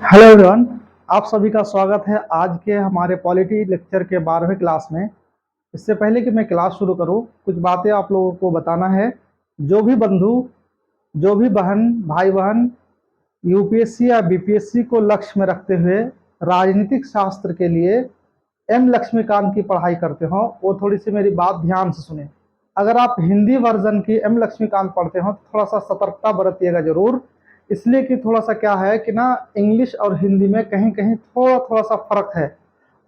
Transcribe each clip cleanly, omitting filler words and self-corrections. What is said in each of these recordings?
Hello everyone, आप सभी का स्वागत है आज के हमारे पॉलिटी लेक्चर के 12वें क्लास में। इससे पहले कि मैं क्लास शुरू करूं, कुछ बातें आप लोगों को बताना है। जो भी बंधु, जो भी बहन, भाई बहन यूपीएससी या बीपीएससी को लक्ष्य में रखते हुए राजनीतिक शास्त्र के लिए एम लक्ष्मीकांत की पढ़ाई करते हो, वो थोड़ी सी मेरी बात ध्यान से सुने। अगर आप हिंदी वर्जन की एम लक्ष्मीकांत पढ़ते हो तो थोड़ा सा सतर्कता बरतिएगा जरूर। इसलिए कि थोड़ा सा क्या है कि ना, इंग्लिश और हिंदी में कहीं कहीं थोड़ा थोड़ा सा फर्क है,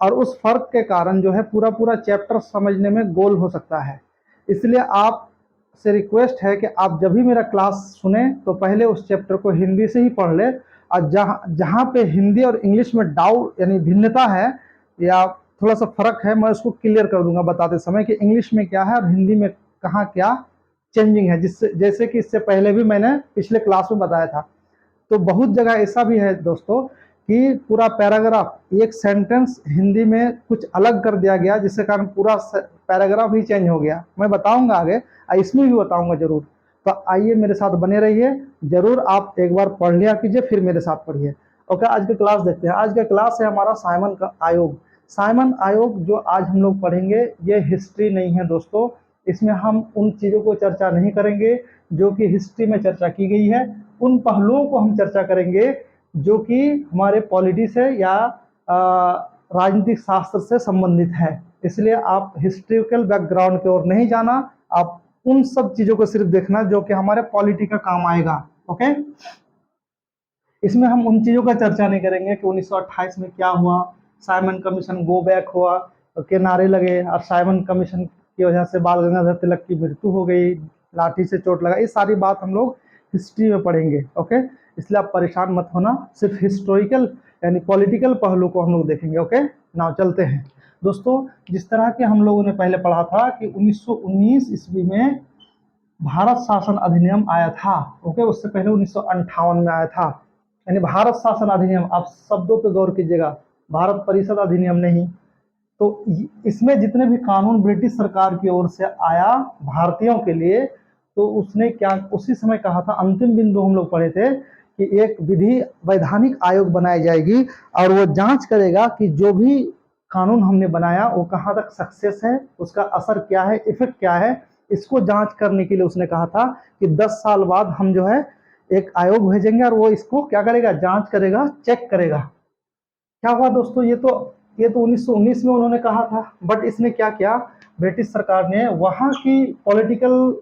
और उस फर्क के कारण जो है पूरा पूरा चैप्टर समझने में गोल हो सकता है। इसलिए आप से रिक्वेस्ट है कि आप जब भी मेरा क्लास सुने तो पहले उस चैप्टर को हिंदी से ही पढ़ ले, और जहाँ जहाँ पे हिंदी और इंग्लिश में डाउट यानी भिन्नता है या थोड़ा सा फर्क है, मैं उसको क्लियर कर दूंगा बताते समय कि इंग्लिश में क्या है और हिंदी में कहाँ क्या चेंजिंग है, जिससे जैसे कि इससे पहले भी मैंने पिछले क्लास में बताया था। तो बहुत जगह ऐसा भी है दोस्तों कि पूरा पैराग्राफ, एक सेंटेंस हिंदी में कुछ अलग कर दिया गया, जिसके कारण पूरा पैराग्राफ ही चेंज हो गया। मैं बताऊंगा आगे, इसमें भी बताऊंगा जरूर। तो आइए मेरे साथ बने रहिए, जरूर आप एक बार पढ़ लिया कीजिए फिर मेरे साथ पढ़िए। ओके, आज का क्लास देखते हैं। आज का क्लास है हमारा साइमन का आयोग। साइमन आयोग जो आज हम लोग पढ़ेंगे ये हिस्ट्री नहीं है दोस्तों। इसमें हम उन चीज़ों को चर्चा नहीं करेंगे जो कि हिस्ट्री में चर्चा की गई है। उन पहलुओं को हम चर्चा करेंगे जो कि हमारे पॉलिटिक्स है या राजनीतिक शास्त्र से संबंधित है। इसलिए आप हिस्ट्रिकल बैकग्राउंड की ओर नहीं जाना, आप उन सब चीजों को सिर्फ देखना जो कि हमारे पॉलिटी का काम आएगा। ओके, इसमें हम उन चीजों का चर्चा नहीं करेंगे कि 1928 में क्या हुआ, साइमन कमीशन गो बैक हुआ के नारे लगे और साइमन कमीशन की वजह से बाल गंगाधर तिलक की मृत्यु हो गई, लाठी से चोट लगा। ये सारी बात हम लोग हिस्ट्री में पढ़ेंगे। ओके, इसलिए आप परेशान मत होना, सिर्फ हिस्टोरिकल यानी पॉलिटिकल पहलू को हम लोग देखेंगे। ओके, नाउ चलते हैं दोस्तों। जिस तरह के हम लोगों ने पहले पढ़ा था कि 1919 ईस्वी में भारत शासन अधिनियम आया था। ओके, उससे पहले 1958 में आया था। यानी भारत शासन अधिनियम, आप शब्दों पे गौर कीजिएगा, भारत परिषद अधिनियम नहीं। तो इसमें जितने भी कानून ब्रिटिश सरकार की ओर से आया भारतीयों के लिए, तो उसने क्या उसी समय कहा था, अंतिम बिंदु हम लोग पढ़े थे कि एक विधि वैधानिक आयोग बनाई जाएगी और वो जांच करेगा कि जो भी कानून हमने बनाया वो कहाँ तक सक्सेस है, उसका असर क्या है, इफेक्ट क्या है। इसको जांच करने के लिए उसने कहा था कि 10 साल बाद हम जो है एक आयोग भेजेंगे और वो इसको क्या करेगा, जांच करेगा, चेक करेगा। क्या हुआ दोस्तों, ये तो 1919 में उन्होंने कहा था, बट इसने क्या किया, ब्रिटिश सरकार ने वहां की पॉलिटिकल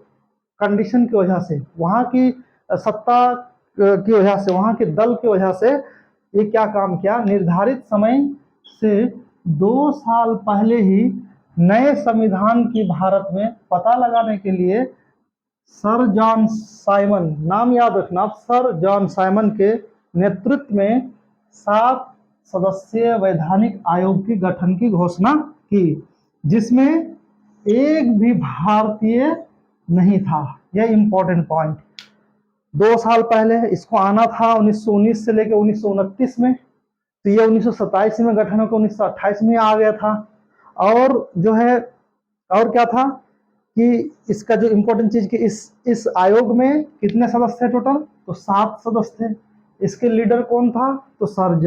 कंडीशन की वजह से, वहां की सत्ता की वजह से, वहां के दल की वजह से ये क्या काम किया, निर्धारित समय से 2 साल पहले ही नए संविधान की भारत में पता लगाने के लिए सर जॉन साइमन, नाम याद रखना, सर जॉन साइमन के नेतृत्व में 7 सदस्यीय वैधानिक आयोग की गठन की घोषणा की, जिसमें एक भी भारतीय नहीं था। यह इंपॉर्टेंट पॉइंट। 2 साल पहले इसको आना था 1919 से लेकर 1929 में, तो ये 1927 में गठन होकर 1928 में आ गया था। और जो है, और क्या था कि इसका जो इम्पोर्टेंट चीज कि इस आयोग में कितने सदस्य थे टोटल, तो 7 सदस्य थे। इसके लीडर कौन था, तो सर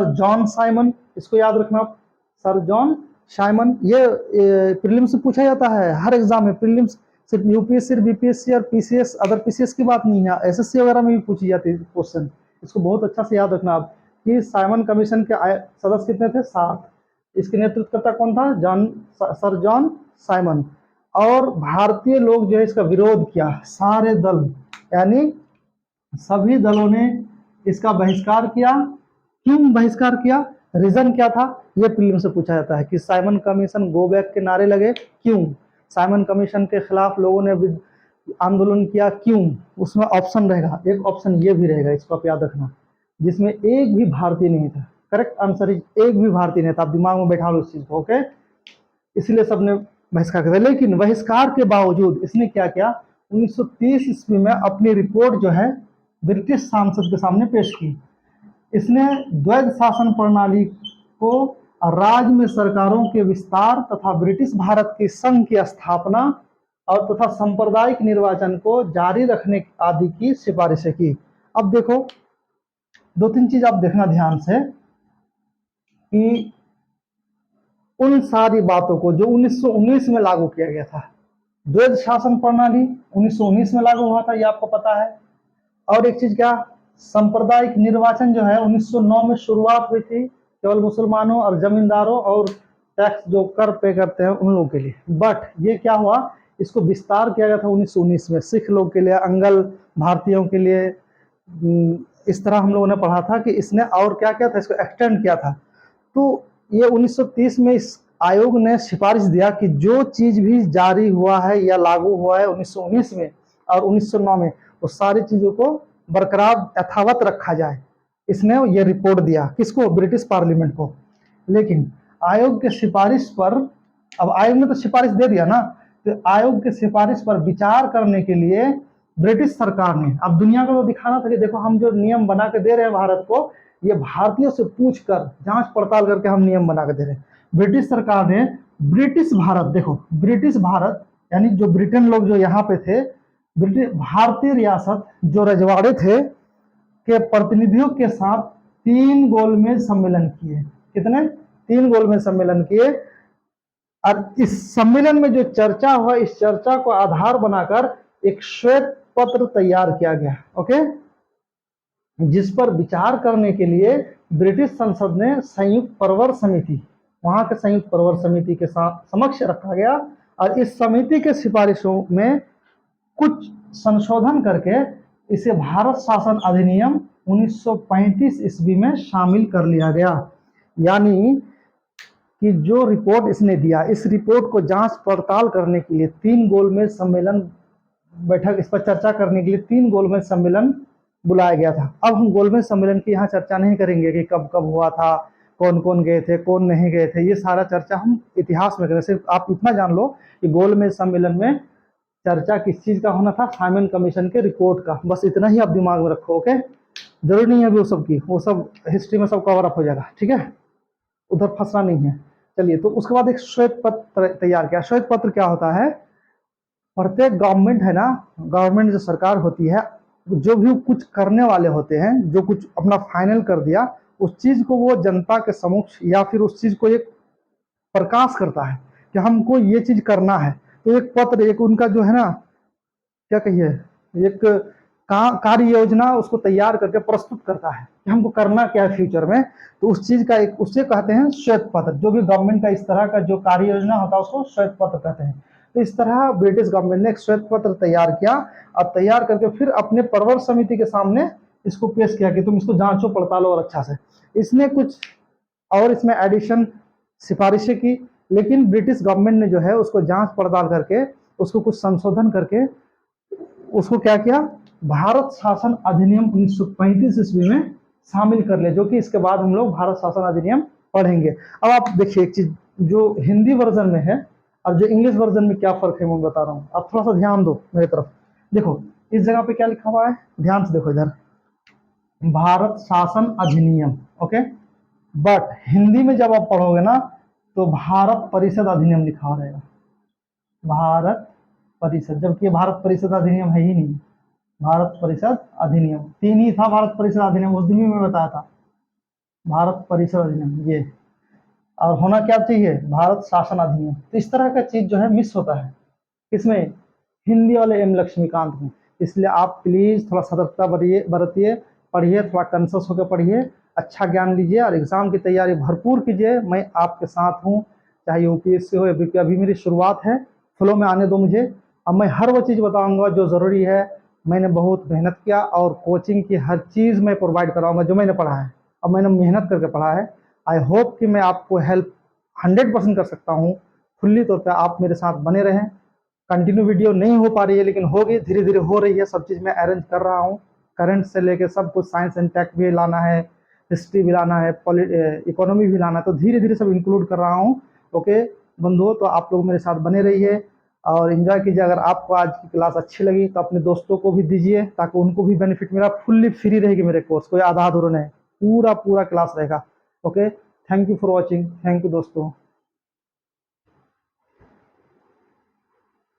जॉन साइमन, इसको याद रखना आप, सर जॉन साइमन। ये प्रीलिम्स से पूछा जाता है हर एग्जाम में। प्रीलिम्स सिर्फ यूपीएससी, बीपीएससी और पीसीएस, अदर पीसीएस की बात नहीं है, एसएससी वगैरह में भी पूछी जाती है क्वेश्चन। इसको बहुत अच्छा से याद रखना आप कि साइमन कमीशन के सदस्य कितने थे, 7। इसके नेतृत्वकर्ता कौन था, सर जॉन साइमन। और भारतीय लोग जो है इसका विरोध किया, सारे दल यानी सभी दलों ने इसका बहिष्कार किया। क्यों बहिष्कार किया, रीजन क्या था, ये प्रीलिम से पूछा जाता है कि साइमन कमीशन गो बैक के नारे लगे, क्यों साइमन कमीशन के खिलाफ लोगों ने आंदोलन किया, क्यों। उसमें ऑप्शन रहेगा, एक ऑप्शन ये भी रहेगा, इसको आप याद रखना, जिसमें एक भी भारतीय नहीं था। करेक्ट आंसर इज एक भी भारतीय नहीं था। आप दिमाग में बैठा लो इस चीज को। ओके, इसलिए सबने बहिष्कार किया। लेकिन बहिष्कार के बावजूद इसने क्या किया, 1930 ईस्वी में अपनी रिपोर्ट जो है ब्रिटिश सांसद के सामने पेश की। इसने द्वैध शासन प्रणाली को, राज्य में सरकारों के विस्तार तथा ब्रिटिश भारत की संघ की स्थापना और तथा सांप्रदायिक निर्वाचन को जारी रखने आदि की सिफारिशें की। अब देखो, दो तीन चीज आप देखना ध्यान से कि उन सारी बातों को जो 1919 में लागू किया गया था, द्वैध शासन प्रणाली 1919 में लागू हुआ था, ये आपको पता है। और एक चीज क्या, सांप्रदायिक निर्वाचन जो है 1909 में शुरुआत हुई थी, केवल मुसलमानों और जमींदारों और टैक्स जो कर पे करते हैं उन लोगों के लिए। बट ये क्या हुआ, इसको विस्तार किया गया था 1919 में, सिख लोग के लिए, अंगल भारतीयों के लिए। इस तरह हम लोगों ने पढ़ा था कि इसने और क्या किया था, इसको एक्सटेंड किया था। तो ये 1930 में इस आयोग ने सिफारिश दिया कि जो चीज भी जारी हुआ है या लागू हुआ है 1919 में और 1909 में, वो सारी चीजों को बरकरार यथावत रखा जाए। इसने ये रिपोर्ट दिया किसको, ब्रिटिश पार्लियामेंट को। लेकिन आयोग के सिफारिश पर, अब आयोग ने तो सिफारिश दे दिया ना, तो आयोग के सिफारिश पर विचार करने के लिए ब्रिटिश सरकार ने, अब दुनिया को तो दिखाना था कि देखो हम जो नियम बना के दे रहे हैं भारत को, ये भारतीयों से पूछ कर जांच पड़ताल करके हम नियम बना के दे रहे हैं। ब्रिटिश सरकार ने ब्रिटिश भारत, देखो ब्रिटिश भारत यानी जो ब्रिटेन लोग जो यहाँ पे थे, ब्रिटिश भारतीय रियासत जो रजवाड़े थे के प्रतिनिधियों के साथ 3 गोलमेज सम्मेलन किए। कितने, 3 गोलमेज सम्मेलन किए। और इस सम्मेलन में जो चर्चा हुआ, इस चर्चा को आधार बनाकर एक श्वेत पत्र तैयार किया गया, ओके, जिस पर विचार करने के लिए ब्रिटिश संसद ने संयुक्त प्रवर समिति, वहां के संयुक्त प्रवर समिति के साथ समक्ष रखा गया। और इस समिति के सिफारिशों में कुछ संशोधन करके इसे भारत शासन अधिनियम 1935 ईस्वी में शामिल कर लिया गया। यानी कि जो रिपोर्ट इसने दिया, इस रिपोर्ट को जांच पड़ताल करने के लिए 3 गोलमेज सम्मेलन बैठक, इस पर चर्चा करने के लिए 3 गोलमेज सम्मेलन बुलाया गया था। अब हम गोलमेज सम्मेलन की यहाँ चर्चा नहीं करेंगे कि कब कब हुआ था, कौन कौन गए थे, कौन नहीं गए थे, ये सारा चर्चा हम इतिहास में करें। सिर्फ आप इतना जान लो कि गोलमेज सम्मेलन में चर्चा किस चीज का होना था, साइमन कमीशन के रिपोर्ट का। बस इतना ही आप दिमाग में रखो, ओके। जरूरी नहीं है वो सब की, वो सब हिस्ट्री में सब कवर अप हो जाएगा, ठीक है, उधर फंसना नहीं है। चलिए, तो उसके बाद एक श्वेत पत्र तैयार किया। श्वेत पत्र क्या होता है, प्रत्येक गवर्नमेंट है ना, गवर्नमेंट जो सरकार होती है, जो भी कुछ करने वाले होते हैं, जो कुछ अपना फाइनल कर दिया, उस चीज को वो जनता के समक्ष या फिर उस चीज को एक प्रकाश करता है कि हमको ये चीज करना है। तो एक पत्र, एक उनका जो है ना, क्या कहिए, एक कार्य योजना उसको तैयार करके प्रस्तुत करता है कि हमको करना क्या है फ्यूचर में। तो उस चीज का एक, उससे कहते हैं श्वेत पत्र। जो भी गवर्नमेंट का इस तरह का जो कार्य योजना होता है उसको श्वेत पत्र कहते हैं। तो इस तरह ब्रिटिश गवर्नमेंट ने एक श्वेत पत्र तैयार किया और तैयार करके फिर अपने प्रवर समिति के सामने इसको पेश किया कि तुम इसको जांचो पड़तालो और अच्छा से। इसने कुछ और इसमें एडिशन सिफारिशें की, लेकिन ब्रिटिश गवर्नमेंट ने जो है उसको जांच पड़ताल करके उसको कुछ संशोधन करके उसको क्या किया, भारत शासन अधिनियम 1935 ईस्वी में शामिल कर ले, जो कि इसके बाद हम लोग भारत शासन अधिनियम पढ़ेंगे। अब आप देखिए एक चीज, जो हिंदी वर्जन में है और जो इंग्लिश वर्जन में क्या फर्क है मैं बता रहा हूँ, आप थोड़ा सा ध्यान दो मेरी तरफ। देखो इस जगह पे क्या लिखा हुआ है, ध्यान से देखो इधर, भारत शासन अधिनियम, ओके। बट हिंदी में जब आप पढ़ोगे ना तो भारत परिषद अधिनियम लिखा हुआ रहेगा, भारत परिषद, जबकि भारत परिषद अधिनियम है ही नहीं। भारत परिषद अधिनियम 3 ही था, भारत परिषद अधिनियम उस दिन भी मैं बताया था, भारत परिषद अधिनियम ये, और होना क्या चाहिए, भारत शासन अधिनियम। तो इस तरह का चीज जो है मिस होता है किसमें, हिंदी वाले एम लक्ष्मीकांत में। इसलिए आप प्लीज थोड़ा सतर्कता बरतिए, पढ़िए, थोड़ा कंसस होकर पढ़िए, अच्छा ज्ञान लीजिए और एग्जाम की तैयारी भरपूर कीजिए। मैं आपके साथ हूँ, चाहे यूपीएससी हो, अभी मेरी शुरुआत है, फ्लो में आने दो मुझे। अब मैं हर वो चीज़ बताऊंगा जो ज़रूरी है। मैंने बहुत मेहनत किया और कोचिंग की हर चीज़ मैं प्रोवाइड कराऊंगा जो मैंने पढ़ा है, अब मैंने मेहनत करके पढ़ा है। आई होप कि मैं आपको हेल्प 100% कर सकता हूँ। फुल्ली तौर पर आप मेरे साथ बने रहें। कंटिन्यू वीडियो नहीं हो पा रही है लेकिन होगी, धीरे धीरे हो रही है, सब चीज़ मैं अरेंज कर रहा हूँ। करंट से लेके सब कुछ, साइंस एंड टेक भी लाना है, हिस्ट्री भी लाना है, इकोनॉमी भी लाना है, तो धीरे धीरे सब इंक्लूड कर रहा हूँ। ओके बंधुओं, तो आप लोग मेरे साथ बने रहिए और एंजॉय कीजिए। अगर आपको आज की क्लास अच्छी लगी तो अपने दोस्तों को भी दीजिए ताकि उनको भी बेनिफिट मिला। फुल्ली फ्री रहेगी मेरे कोर्स, कोई आधा अधूरा नहीं, पूरा क्लास रहेगा। Okay, thank you for watching, thank you दोस्तों।